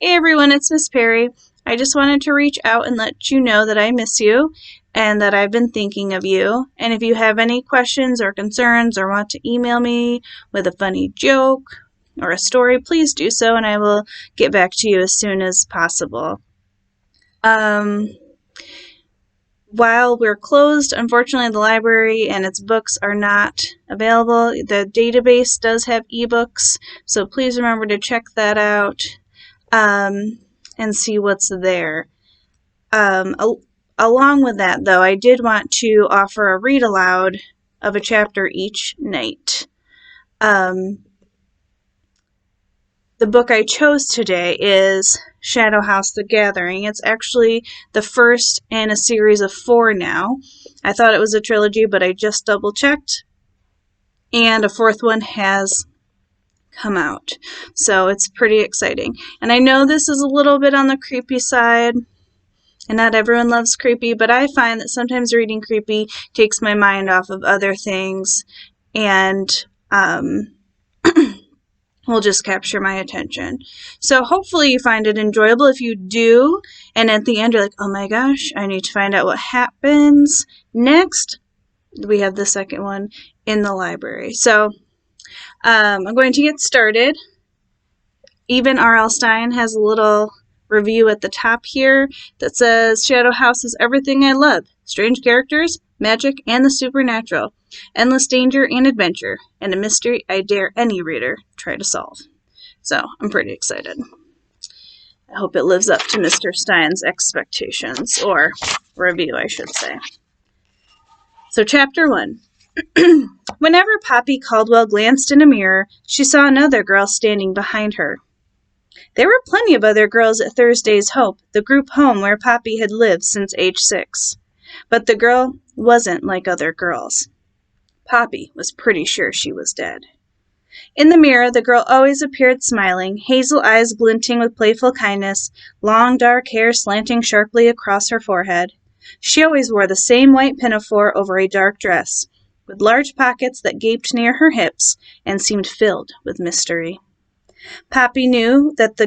Hey everyone, it's Miss Perry. I just wanted to reach out and let you know that I miss you and that I've been thinking of you. And if you have any questions or concerns or want to email me with a funny joke or a story, please do so and I will get back to you as soon as possible. Um, while we're closed, unfortunately, the library and its books are not available. The database does have ebooks, so please remember to check that out. And see what's there. Along with that, though, I did want to offer a read aloud of a chapter each night. The book I chose today is Shadow House: The Gathering. It's actually the first in a series of 4 now. I thought it was a trilogy, but I just double checked, and a 4th one has come out. So it's pretty exciting. And I know this is a little bit on the creepy side, and not everyone loves creepy, but I find that sometimes reading creepy takes my mind off of other things and will just capture my attention. So hopefully you find it enjoyable. If you do, and at the end you're like, oh my gosh, I need to find out what happens next, we have the second one in the library. So I'm going to get started. Even R.L. Stine has a little review at the top here that says, Shadow House is everything I love. Strange characters, magic, and the supernatural. Endless danger and adventure, and a mystery I dare any reader try to solve. So, I'm pretty excited. I hope it lives up to Mr. Stine's expectations, or review, I should say. So, Chapter 1. Whenever Poppy Caldwell glanced in a mirror, she saw another girl standing behind her. There were plenty of other girls at Thursday's Hope, the group home where Poppy had lived since age 6. But the girl wasn't like other girls. Poppy was pretty sure she was dead. In the mirror, the girl always appeared smiling, hazel eyes glinting with playful kindness, long dark hair slanting sharply across her forehead. She always wore the same white pinafore over a dark dress, with large pockets that gaped near her hips and seemed filled with mystery. Poppy knew that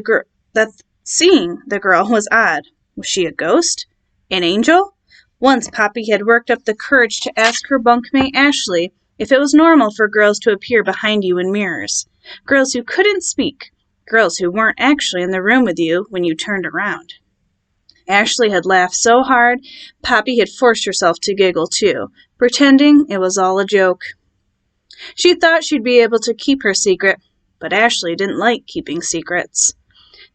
seeing the girl was odd. Was she a ghost? An angel? Once Poppy had worked up the courage to ask her bunkmate Ashley if it was normal for girls to appear behind you in mirrors. Girls who couldn't speak. Girls who weren't actually in the room with you when you turned around. Ashley had laughed so hard, Poppy had forced herself to giggle too, pretending it was all a joke. She thought she'd be able to keep her secret, but Ashley didn't like keeping secrets.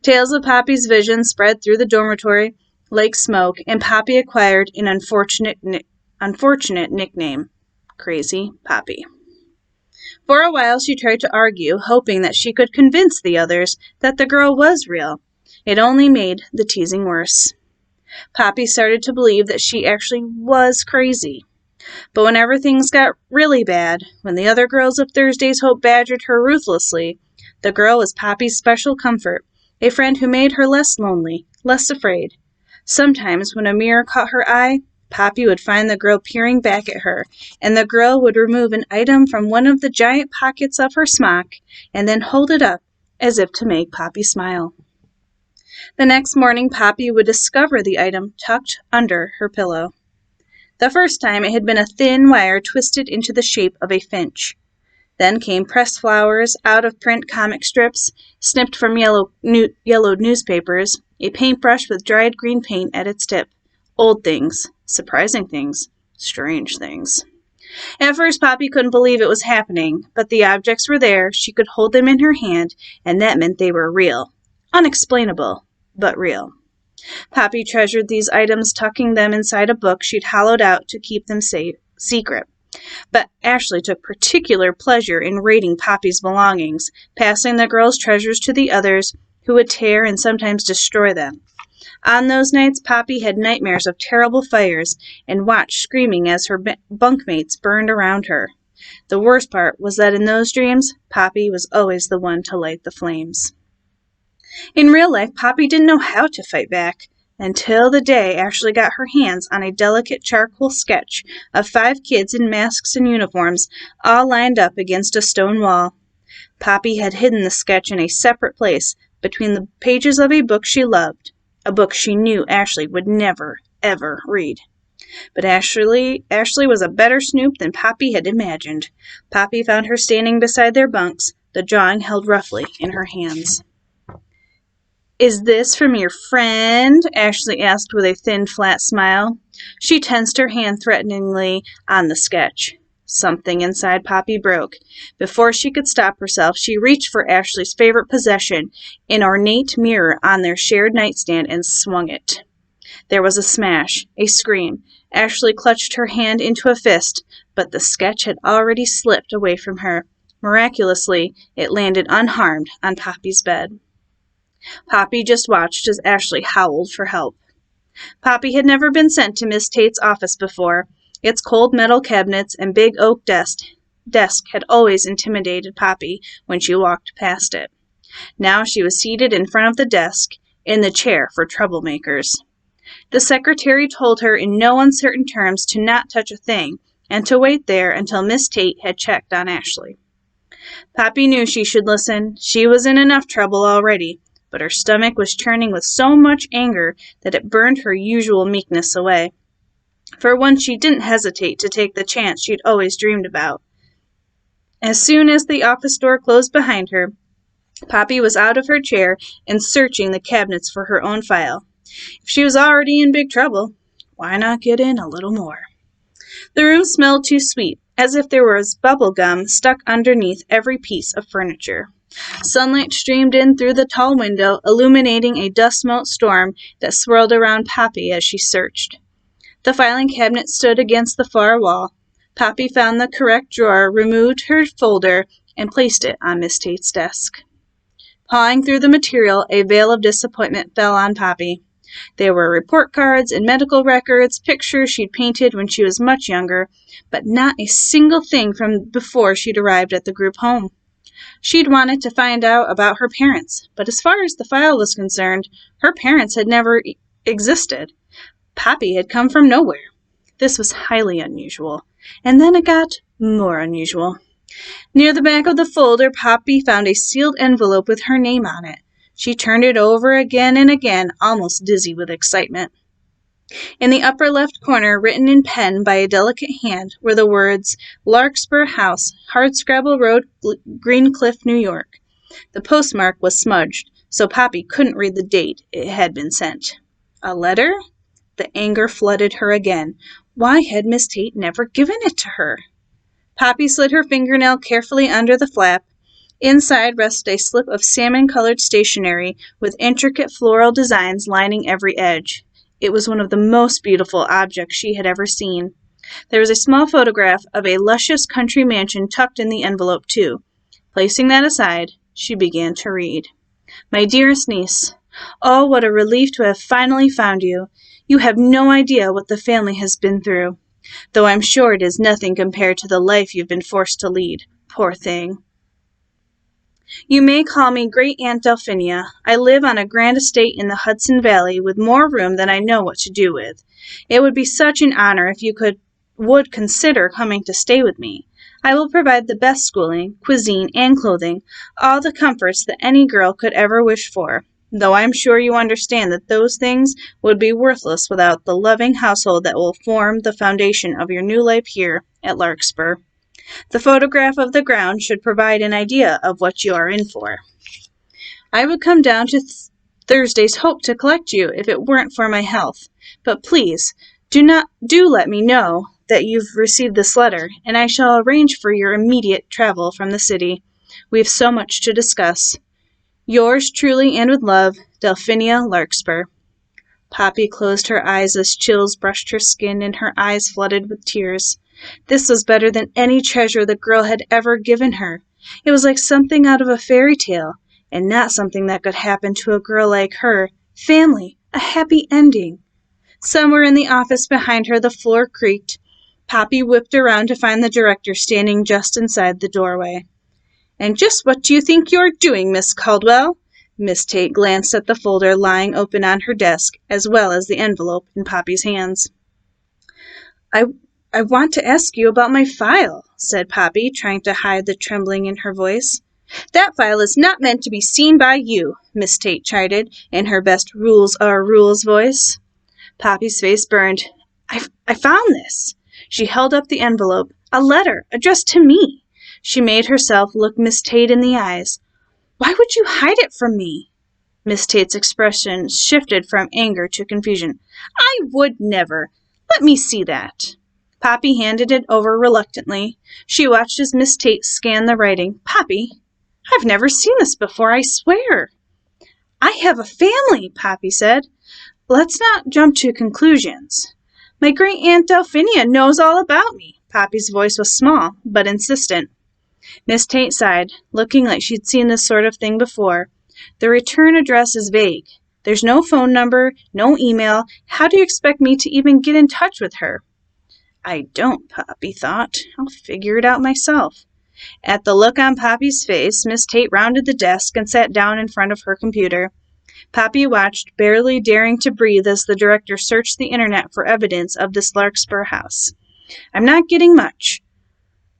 Tales of Poppy's vision spread through the dormitory like smoke, and Poppy acquired an unfortunate nickname, Crazy Poppy. For a while she tried to argue, hoping that she could convince the others that the girl was real. It only made the teasing worse. Poppy started to believe that she actually was crazy. But whenever things got really bad, when the other girls of Thursday's Hope badgered her ruthlessly, the girl was Poppy's special comfort, a friend who made her less lonely, less afraid. Sometimes, when a mirror caught her eye, Poppy would find the girl peering back at her, and the girl would remove an item from one of the giant pockets of her smock and then hold it up as if to make Poppy smile. The next morning, Poppy would discover the item tucked under her pillow. The first time it had been a thin wire twisted into the shape of a finch. Then came pressed flowers, out-of-print comic strips, snipped from yellowed newspapers, a paintbrush with dried green paint at its tip. Old things, surprising things, strange things. At first, Poppy couldn't believe it was happening, but the objects were there, she could hold them in her hand, and that meant they were real. Unexplainable, but real. Poppy treasured these items, tucking them inside a book she'd hollowed out to keep them secret. But Ashley took particular pleasure in raiding Poppy's belongings, passing the girl's treasures to the others, who would tear and sometimes destroy them. On those nights, Poppy had nightmares of terrible fires and watched screaming as her bunkmates burned around her. The worst part was that in those dreams, Poppy was always the one to light the flames. In real life, Poppy didn't know how to fight back, until the day Ashley got her hands on a delicate charcoal sketch of 5 kids in masks and uniforms, all lined up against a stone wall. Poppy had hidden the sketch in a separate place, between the pages of a book she loved, a book she knew Ashley would never, ever read. But Ashley was a better snoop than Poppy had imagined. Poppy found her standing beside their bunks, the drawing held roughly in her hands. "Is this from your friend?" Ashley asked with a thin, flat smile. She tensed her hand threateningly on the sketch. Something inside Poppy broke. Before she could stop herself, she reached for Ashley's favorite possession, an ornate mirror on their shared nightstand, and swung it. There was a smash, a scream. Ashley clutched her hand into a fist, but the sketch had already slipped away from her. Miraculously, it landed unharmed on Poppy's bed. Poppy just watched as Ashley howled for help. Poppy had never been sent to Miss Tate's office before. Its cold metal cabinets and big oak desk had always intimidated Poppy when she walked past it. Now she was seated in front of the desk, in the chair for troublemakers. The secretary told her in no uncertain terms to not touch a thing, and to wait there until Miss Tate had checked on Ashley. Poppy knew she should listen. She was in enough trouble already, but her stomach was churning with so much anger that it burned her usual meekness away. For once she didn't hesitate to take the chance she'd always dreamed about. As soon as the office door closed behind her, Poppy was out of her chair and searching the cabinets for her own file. If she was already in big trouble, why not get in a little more? The room smelled too sweet, as if there was bubble gum stuck underneath every piece of furniture. Sunlight streamed in through the tall window, illuminating a dust-mote storm that swirled around Poppy as she searched. The filing cabinet stood against the far wall. Poppy found the correct drawer, removed her folder, and placed it on Miss Tate's desk. Pawing through the material, a veil of disappointment fell on Poppy. There were report cards and medical records, pictures she'd painted when she was much younger, but not a single thing from before she'd arrived at the group home. She'd wanted to find out about her parents, but as far as the file was concerned, her parents had never existed. Poppy had come from nowhere. This was highly unusual, and then it got more unusual. Near the back of the folder, Poppy found a sealed envelope with her name on it. She turned it over again and again, almost dizzy with excitement. In the upper left corner, written in pen by a delicate hand, were the words, "Larkspur House, Hardscrabble Road, Greencliff, New York." The postmark was smudged, so Poppy couldn't read the date it had been sent. A letter? The anger flooded her again. Why had Miss Tate never given it to her? Poppy slid her fingernail carefully under the flap. Inside rested a slip of salmon-colored stationery with intricate floral designs lining every edge. It was one of the most beautiful objects she had ever seen. There was a small photograph of a luscious country mansion tucked in the envelope, too. Placing that aside, she began to read. "My dearest niece, oh, what a relief to have finally found you. You have no idea what the family has been through, though I'm sure it is nothing compared to the life you've been forced to lead. Poor thing. You may call me Great Aunt Delphinia. I live on a grand estate in the Hudson Valley with more room than I know what to do with. It would be such an honor if you would consider coming to stay with me. I will provide the best schooling, cuisine, and clothing, all the comforts that any girl could ever wish for, though I'm sure you understand that those things would be worthless without the loving household that will form the foundation of your new life here at Larkspur. The photograph of the ground should provide an idea of what you are in for. I would come down to Thursday's Hope to collect you if it weren't for my health, but please, do let me know that you've received this letter, and I shall arrange for your immediate travel from the city. We have so much to discuss. Yours truly and with love, Delphinia Larkspur." Poppy closed her eyes as chills brushed her skin and her eyes flooded with tears. This was better than any treasure the girl had ever given her. It was like something out of a fairy tale, and not something that could happen to a girl like her. Family, a happy ending. Somewhere in the office behind her, the floor creaked. Poppy whipped around to find the director standing just inside the doorway. "And just what do you think you're doing, Miss Caldwell?" Miss Tate glanced at the folder lying open on her desk, as well as the envelope in Poppy's hands. I want to ask you about my file," said Poppy, trying to hide the trembling in her voice. That file is not meant to be seen by you, Miss Tate chided, in her best rules are rules voice. Poppy's face burned. I found this. She held up the envelope. A letter, addressed to me. She made herself look Miss Tate in the eyes. Why would you hide it from me? Miss Tate's expression shifted from anger to confusion. I would never. Let me see that. Poppy handed it over reluctantly. She watched as Miss Tate scanned the writing. Poppy, I've never seen this before, I swear. I have a family, Poppy said. Let's not jump to conclusions. My great-aunt Delphinia knows all about me. Poppy's voice was small, but insistent. Miss Tate sighed, looking like she'd seen this sort of thing before. The return address is vague. There's no phone number, no email. How do you expect me to even get in touch with her? I don't, Poppy thought. I'll figure it out myself. At the look on Poppy's face, Miss Tate rounded the desk and sat down in front of her computer. Poppy watched, barely daring to breathe as the director searched the internet for evidence of this Larkspur house. I'm not getting much.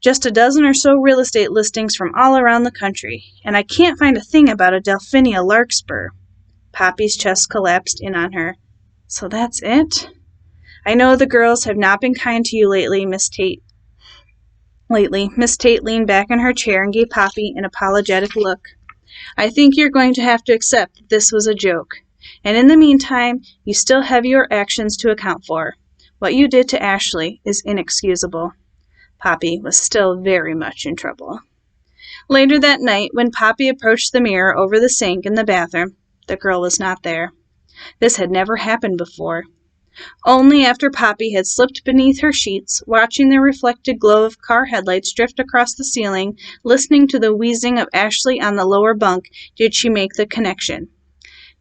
Just a dozen or so real estate listings from all around the country, and I can't find a thing about a Delphinia Larkspur. Poppy's chest collapsed in on her. So that's it? I know the girls have not been kind to you lately, Miss Tate. Miss Tate leaned back in her chair and gave Poppy an apologetic look. I think you're going to have to accept that this was a joke. And in the meantime, you still have your actions to account for. What you did to Ashley is inexcusable. Poppy was still very much in trouble. Later that night, when Poppy approached the mirror over the sink in the bathroom, the girl was not there. This had never happened before. Only after Poppy had slipped beneath her sheets, watching the reflected glow of car headlights drift across the ceiling, listening to the wheezing of Ashley on the lower bunk, did she make the connection.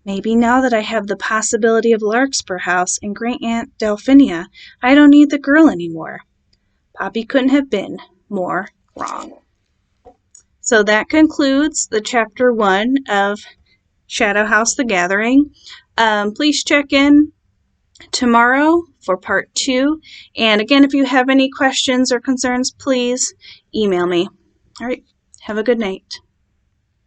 Maybe now that I have the possibility of Larkspur House and Great-Aunt Delphinia, I don't need the girl anymore. Poppy couldn't have been more wrong. So that concludes the Chapter 1 of Shadow House The Gathering. Please check in tomorrow for Part 2. And again, if you have any questions or concerns, please email me. All right, have a good night.